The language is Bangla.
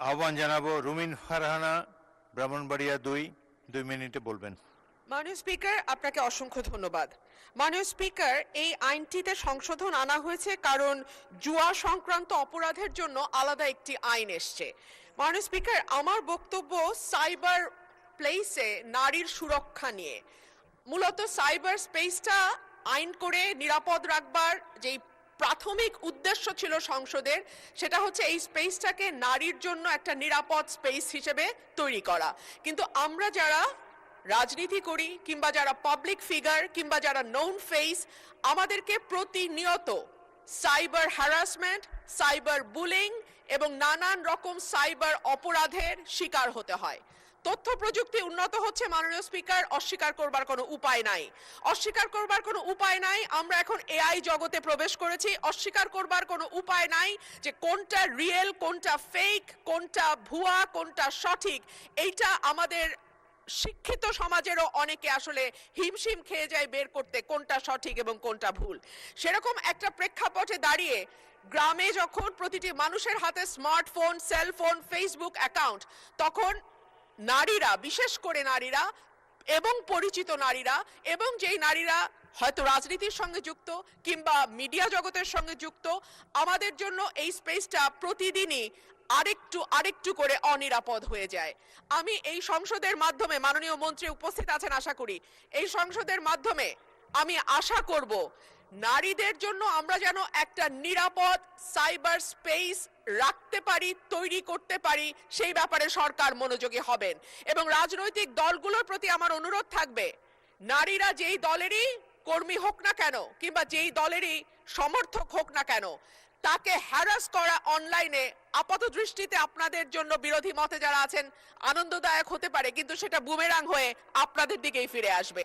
আহ্বান জানাবো রুমিন ফারহানা, ব্রাহ্মণবাড়িয়া 2 মিনিটে বলবেন। মাননীয় স্পিকার, আপনাকে অসংখ্য ধন্যবাদ। মাননীয় স্পিকার, এই আইনটিতে সংশোধন আনা হয়েছে কারণ জুয়া সংক্রান্ত অপরাধের জন্য আলাদা একটি আইন এসছে। মাননীয় স্পিকার, আমার বক্তব্য সাইবার প্লেসে নারীর সুরক্ষা নিয়ে। মূলত সাইবার স্পেসটা আইন করে নিরাপদ রাখবার যেই প্রাথমিক উদ্দেশ্য ছিল সংসদের, সেটা হচ্ছে এই স্পেসটাকে নারীর জন্য একটা নিরাপদ স্পেস হিসেবে তৈরি করা। কিন্তু আমরা যারা রাজনীতি করি কিংবা যারা পাবলিক ফিগার কিংবা যারা নোন ফেস, আমাদেরকে প্রতিনিয়ত সাইবার হ্যারাসমেন্ট, সাইবার বুলিং এবং নানান রকম সাইবার অপরাধের শিকার হতে হয়। তথ্য প্রযুক্তি উন্নত হচ্ছে মাননীয় স্পিকার, অস্বীকার করবার কোনো উপায় নাই। অস্বীকার করবার কোনো উপায় নাই। আমরা এখন এআই জগতে প্রবেশ করেছি। অস্বীকার করবার কোনো উপায় নাই যে কোনটা রিয়েল, কোনটা ফেক, কোনটা ভুয়া, কোনটা সঠিক। এইটা আমাদের শিক্ষিত সমাজেরও অনেকে আসলে হিমশিম খেয়ে যায় বের করতে কোনটা সঠিক এবং কোনটা ভুল। সেরকম একটা প্রেক্ষাপটে দাঁড়িয়ে গ্রামে যখন প্রতিটি মানুষের হাতে স্মার্টফোন, সেলফোন, ফেসবুক অ্যাকাউন্ট, তখন নারীরা, বিশেষ করে নারীরা এবং পরিচিত নারীরা এবং যেই নারীরা হয়তো রাজনীতির সঙ্গে যুক্ত কিংবা মিডিয়া জগতের সঙ্গে যুক্ত, আমাদের জন্য এই স্পেসটা প্রতিদিনই আরেকটু করে অনিরাপদ হয়ে যায়। আমি এই সংসদের মাধ্যমে, মাননীয় মন্ত্রী উপস্থিত আছেন আশা করি, এই সংসদের মাধ্যমে আমি আশা করব নারীদের জন্য আমরা যেন একটা নিরাপদ সাইবার স্পেস রাখতে পারি, তৈরি করতে পারি, সেই ব্যাপারে সরকার মনোযোগী হবেন। এবং রাজনৈতিক দলগুলোর প্রতি আমার অনুরোধ থাকবে, নারীরা যেই দলেরই কর্মী হোক না কেন কিংবা যেই দলেরই সমর্থক হোক না কেন, তাকে হ্যারাস করা অনলাইনে আপাত দৃষ্টিতে আপনাদের জন্য বিরোধী মতে যারা আছেন আনন্দদায়ক হতে পারে, কিন্তু সেটা বুমেরাং হয়ে আপনাদের দিকেই ফিরে আসবে।